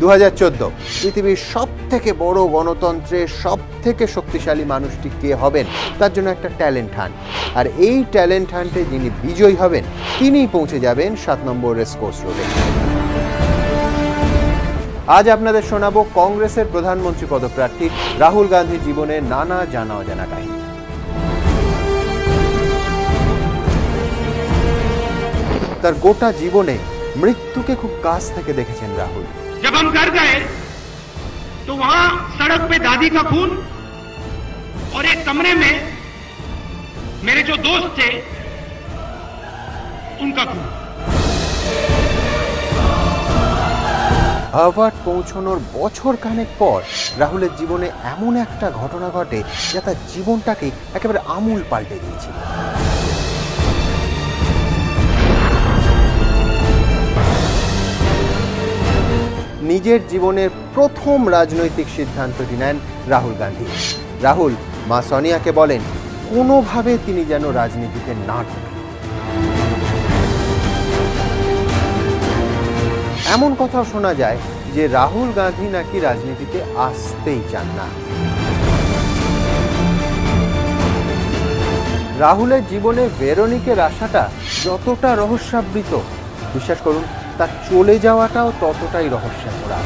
2014 পৃথিবীর সবথেকে বড় গণতন্ত্রের সবথেকে শক্তিশালী মানুষটি কে হবেন তার জন্য একটা ট্যালেন্ট হান্ট। আর এই ট্যালেন্ট হান্টে যিনি বিজয়ী হবেন তিনিই পৌঁছে যাবেন 7 নম্বর রেসকোর্স রোডে। আজ আপনাদের শোনাবো কংগ্রেসের প্রধানমন্ত্রী পদপ্রার্থী রাহুল গান্ধীর জীবনের নানা জানা অজানা কাহিনী। তার গোটা জীবনে মৃত্যুকে খুব কাছ থেকে দেখেছেন রাহুল। जब हम घर गए तो वहां सड़क पे दादी का खून और एक कमरे में मेरे जो दोस्त थे उनका खून। হার্ভার্ড পৌঁছানোর বছর খানেক পর রাহুলের জীবনে এমন একটা ঘটনা ঘটে যা তার জীবনটাকে একেবারে আমূল পাল্টে দিয়েছিল। নিজের জীবনের প্রথম রাজনৈতিক সিদ্ধান্তটি নেন রাহুল গান্ধী। রাহুল মা সোনিয়াকে বলেন কোনোভাবে তিনি যেন রাজনীতিতে না ঢোকেন। এমন কথাও শোনা যায় যে রাহুল গান্ধী নাকি রাজনীতিতে আসতেই চান না। রাহুলের জীবনে ভেরোনিকের আশাটা যতটা রহস্যাবৃত, বিশ্বাস করুন তার চলে যাওয়াটাও ততটাই রহস্যে ভরা।